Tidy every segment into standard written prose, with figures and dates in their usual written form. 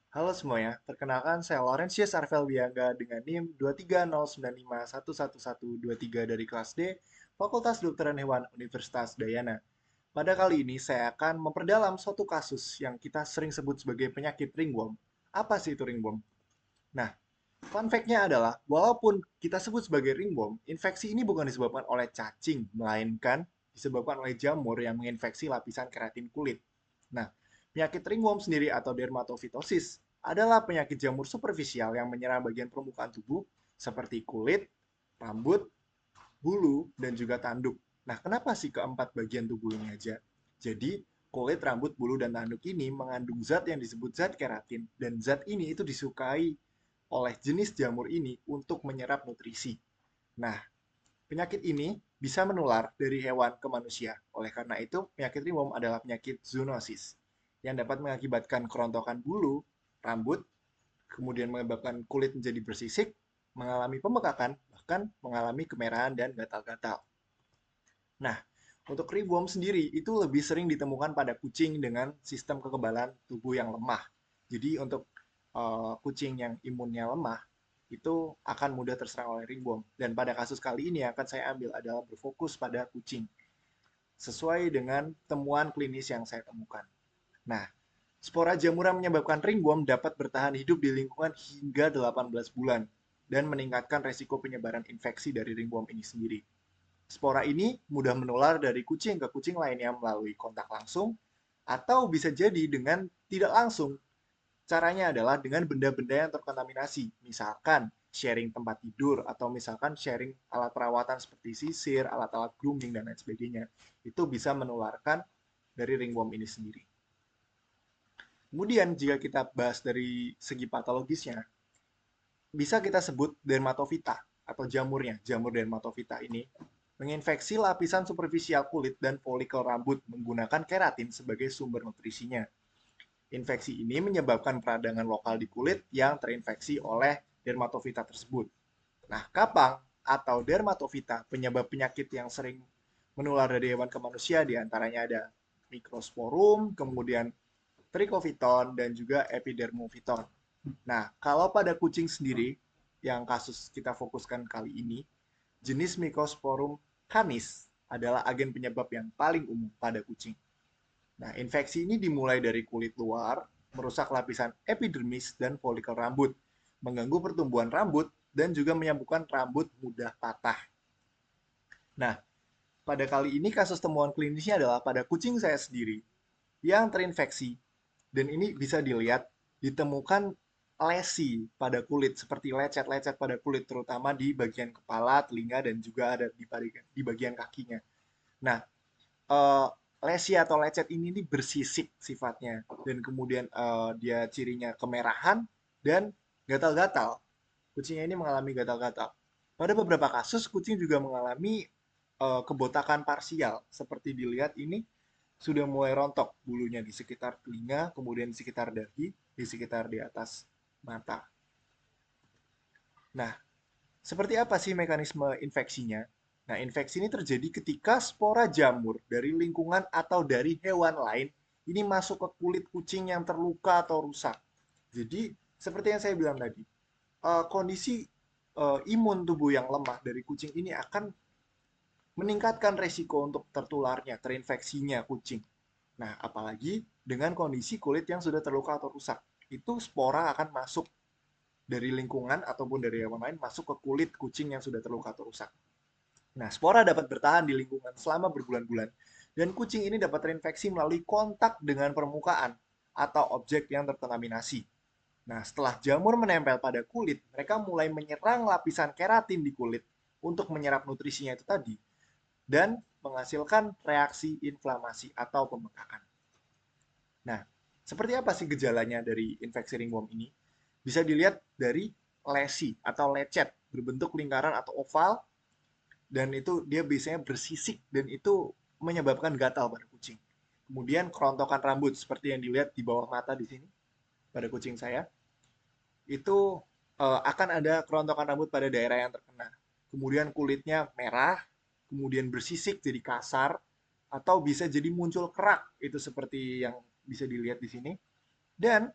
Halo semuanya, perkenalkan saya Laurentius Arvel Biangga dengan NIM 23095111123 dari kelas D, Fakultas Kedokteran Hewan Universitas Dayana. Pada kali ini saya akan memperdalam suatu kasus yang kita sering sebut sebagai penyakit ringworm. Apa sih itu ringworm? Nah, fun fact-nya adalah, walaupun kita sebut sebagai ringworm, infeksi ini bukan disebabkan oleh cacing, melainkan disebabkan oleh jamur yang menginfeksi lapisan keratin kulit. Nah, penyakit ringworm sendiri atau dermatofitosis adalah penyakit jamur superficial yang menyerang bagian permukaan tubuh seperti kulit, rambut, bulu, dan juga tanduk. Nah, kenapa sih keempat bagian tubuh ini aja? Jadi, kulit, rambut, bulu, dan tanduk ini mengandung zat yang disebut zat keratin, dan zat ini itu disukai oleh jenis jamur ini untuk menyerap nutrisi. Nah, penyakit ini bisa menular dari hewan ke manusia. Oleh karena itu, penyakit ringworm adalah penyakit zoonosis yang dapat mengakibatkan kerontokan bulu, rambut, kemudian menyebabkan kulit menjadi bersisik, mengalami pembekakan, bahkan mengalami kemerahan dan gatal-gatal. Nah, untuk ringworm sendiri itu lebih sering ditemukan pada kucing dengan sistem kekebalan tubuh yang lemah. Jadi untuk kucing yang imunnya lemah itu akan mudah terserang oleh ringworm. Dan pada kasus kali ini yang akan saya ambil adalah berfokus pada kucing sesuai dengan temuan klinis yang saya temukan. Nah, spora jamur yang menyebabkan ringworm dapat bertahan hidup di lingkungan hingga 18 bulan dan meningkatkan resiko penyebaran infeksi dari ringworm ini sendiri. Spora ini mudah menular dari kucing ke kucing lainnya melalui kontak langsung atau bisa jadi dengan tidak langsung. Caranya adalah dengan benda-benda yang terkontaminasi, misalkan sharing tempat tidur atau misalkan sharing alat perawatan seperti sisir, alat-alat grooming dan lain sebagainya. Itu bisa menularkan dari ringworm ini sendiri. Kemudian jika kita bahas dari segi patologisnya, bisa kita sebut dermatofita atau jamurnya. Jamur dermatofita ini menginfeksi lapisan superficial kulit dan folikel rambut menggunakan keratin sebagai sumber nutrisinya. Infeksi ini menyebabkan peradangan lokal di kulit yang terinfeksi oleh dermatofita tersebut. Nah, kapang atau dermatofita penyebab penyakit yang sering menular dari hewan ke manusia diantaranya ada mikrosporum, kemudian trichofiton, dan juga epidermofiton. Nah, kalau pada kucing sendiri, yang kasus kita fokuskan kali ini, jenis Mycosporum canis adalah agen penyebab yang paling umum pada kucing. Nah, infeksi ini dimulai dari kulit luar, merusak lapisan epidermis dan folikel rambut, mengganggu pertumbuhan rambut, dan juga menyebabkan rambut mudah patah. Nah, pada kali ini kasus temuan klinisnya adalah pada kucing saya sendiri yang terinfeksi. Dan ini bisa dilihat ditemukan lesi pada kulit seperti lecet-lecet pada kulit terutama di bagian kepala, telinga dan juga ada di bagian kakinya. Nah, eh, lesi atau lecet ini bersisik sifatnya dan kemudian dia cirinya kemerahan dan gatal-gatal. Kucingnya ini mengalami gatal-gatal. Pada beberapa kasus kucing juga mengalami kebotakan parsial seperti dilihat ini sudah mulai rontok bulunya di sekitar telinga, kemudian di sekitar dahi, di sekitar di atas mata. Nah, seperti apa sih mekanisme infeksinya? Nah, infeksi ini terjadi ketika spora jamur dari lingkungan atau dari hewan lain ini masuk ke kulit kucing yang terluka atau rusak. Jadi, seperti yang saya bilang tadi, kondisi imun tubuh yang lemah dari kucing ini akan meningkatkan resiko untuk tertularnya, terinfeksinya kucing. Nah, apalagi dengan kondisi kulit yang sudah terluka atau rusak. Itu spora akan masuk dari lingkungan ataupun dari hewan lain masuk ke kulit kucing yang sudah terluka atau rusak. Nah, spora dapat bertahan di lingkungan selama berbulan-bulan dan kucing ini dapat terinfeksi melalui kontak dengan permukaan atau objek yang terkontaminasi. Nah, setelah jamur menempel pada kulit, mereka mulai menyerang lapisan keratin di kulit untuk menyerap nutrisinya itu tadi dan menghasilkan reaksi inflamasi atau pembekakan. Nah, seperti apa sih gejalanya dari infeksi ringworm ini? Bisa dilihat dari lesi atau lecet berbentuk lingkaran atau oval dan itu dia biasanya bersisik dan itu menyebabkan gatal pada kucing. Kemudian kerontokan rambut seperti yang dilihat di bawah mata di sini pada kucing saya itu akan ada kerontokan rambut pada daerah yang terkena. Kemudian kulitnya merah, kemudian bersisik jadi kasar, atau bisa jadi muncul kerak, itu seperti yang bisa dilihat di sini. Dan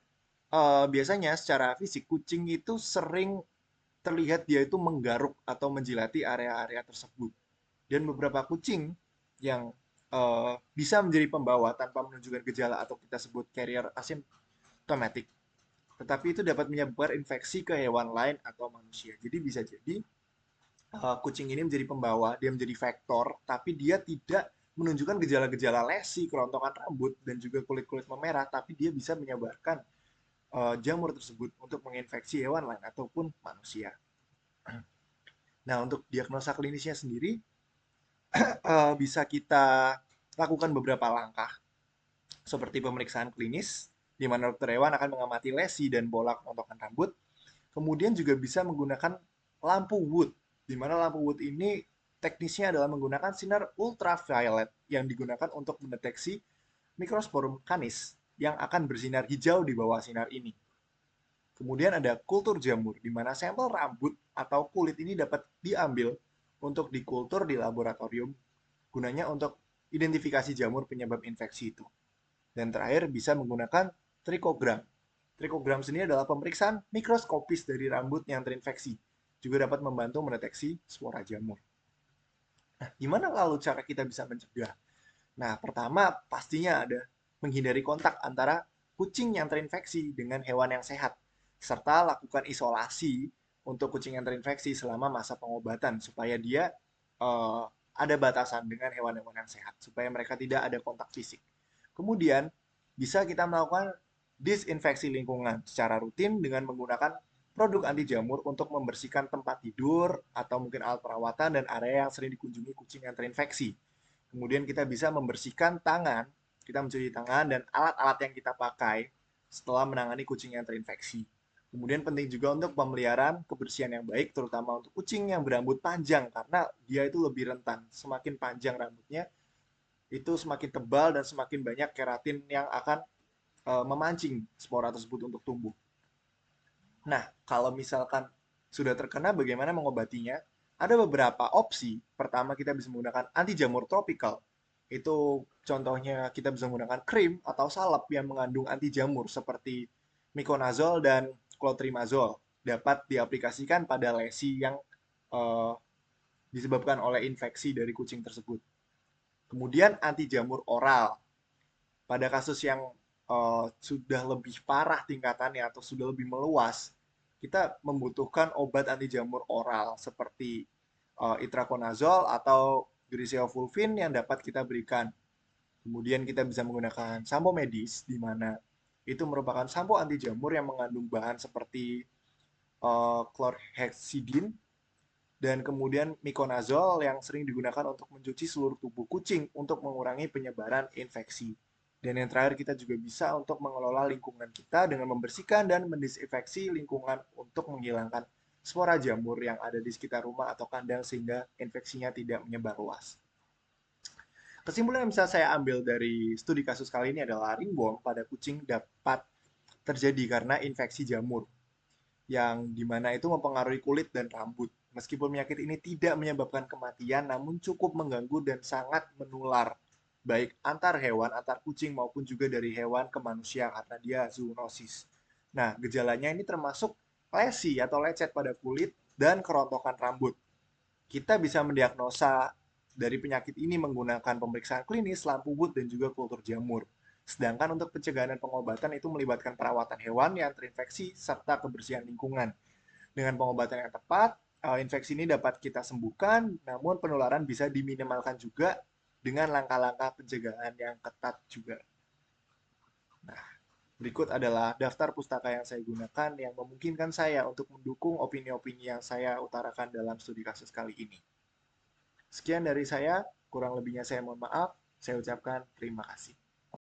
biasanya secara fisik kucing itu sering terlihat dia itu menggaruk atau menjilati area-area tersebut. Dan beberapa kucing yang bisa menjadi pembawa tanpa menunjukkan gejala atau kita sebut carrier asymptomatic. Tetapi itu dapat menyebabkan infeksi ke hewan lain atau manusia. Jadi bisa jadi kucing ini menjadi pembawa, dia menjadi vektor, tapi dia tidak menunjukkan gejala-gejala lesi, kerontokan rambut, dan juga kulit-kulit memerah, tapi dia bisa menyebarkan jamur tersebut untuk menginfeksi hewan lain ataupun manusia. Nah, untuk diagnosa klinisnya sendiri, bisa kita lakukan beberapa langkah, seperti pemeriksaan klinis, di mana dokter hewan akan mengamati lesi dan pola kerontokan rambut. Kemudian juga bisa menggunakan lampu wood, di mana lampu wood ini teknisnya adalah menggunakan sinar ultraviolet yang digunakan untuk mendeteksi mikrosporum canis yang akan bersinar hijau di bawah sinar ini. Kemudian ada kultur jamur, di mana sampel rambut atau kulit ini dapat diambil untuk dikultur di laboratorium, gunanya untuk identifikasi jamur penyebab infeksi itu. Dan terakhir bisa menggunakan trikogram. Trikogram sendiri adalah pemeriksaan mikroskopis dari rambut yang terinfeksi. Juga dapat membantu mendeteksi spora jamur. Nah, gimana lalu cara kita bisa mencegah? Nah, pertama pastinya ada menghindari kontak antara kucing yang terinfeksi dengan hewan yang sehat, serta lakukan isolasi untuk kucing yang terinfeksi selama masa pengobatan supaya dia uh, ada batasan dengan hewan-hewan yang sehat, supaya mereka tidak ada kontak fisik. Kemudian bisa kita melakukan disinfeksi lingkungan secara rutin dengan menggunakan produk anti jamur untuk membersihkan tempat tidur atau mungkin alat perawatan dan area yang sering dikunjungi kucing yang terinfeksi. Kemudian kita bisa membersihkan tangan, kita mencuci tangan dan alat-alat yang kita pakai setelah menangani kucing yang terinfeksi. Kemudian penting juga untuk pemeliharaan kebersihan yang baik, terutama untuk kucing yang berambut panjang, karena dia itu lebih rentan. Semakin panjang rambutnya, itu semakin tebal dan semakin banyak keratin yang akan memancing spora tersebut untuk tumbuh. Nah, kalau misalkan sudah terkena, bagaimana mengobatinya? Ada beberapa opsi. Pertama, kita bisa menggunakan anti jamur tropikal. Itu contohnya kita bisa menggunakan krim atau salep yang mengandung anti jamur seperti miconazole dan clotrimazole. Dapat diaplikasikan pada lesi yang eh, disebabkan oleh infeksi dari kucing tersebut. Kemudian anti jamur oral. Pada kasus yang sudah lebih parah tingkatannya atau sudah lebih meluas, kita membutuhkan obat anti jamur oral seperti itraconazole atau glycofulvin yang dapat kita berikan. Kemudian kita bisa menggunakan sampo medis, di mana itu merupakan sampo anti jamur yang mengandung bahan seperti chlorhexidine dan kemudian miconazole yang sering digunakan untuk mencuci seluruh tubuh kucing untuk mengurangi penyebaran infeksi. Dan yang terakhir kita juga bisa untuk mengelola lingkungan kita dengan membersihkan dan mendisinfeksi lingkungan untuk menghilangkan spora jamur yang ada di sekitar rumah atau kandang sehingga infeksinya tidak menyebar luas. Kesimpulan yang bisa saya ambil dari studi kasus kali ini adalah ringworm pada kucing dapat terjadi karena infeksi jamur yang dimana itu mempengaruhi kulit dan rambut. Meskipun penyakit ini tidak menyebabkan kematian, namun cukup mengganggu dan sangat menular, baik antar hewan, antar kucing maupun juga dari hewan ke manusia karena dia zoonosis. Nah, gejalanya ini termasuk lesi atau lecet pada kulit dan kerontokan rambut. Kita bisa mendiagnosa dari penyakit ini menggunakan pemeriksaan klinis, lampu wood, dan juga kultur jamur. Sedangkan untuk pencegahan dan pengobatan itu melibatkan perawatan hewan yang terinfeksi serta kebersihan lingkungan. Dengan pengobatan yang tepat, infeksi ini dapat kita sembuhkan, namun penularan bisa diminimalkan juga dengan langkah-langkah pencegahan yang ketat juga. Nah, berikut adalah daftar pustaka yang saya gunakan yang memungkinkan saya untuk mendukung opini-opini yang saya utarakan dalam studi kasus kali ini. Sekian dari saya, kurang lebihnya saya mohon maaf. Saya ucapkan terima kasih.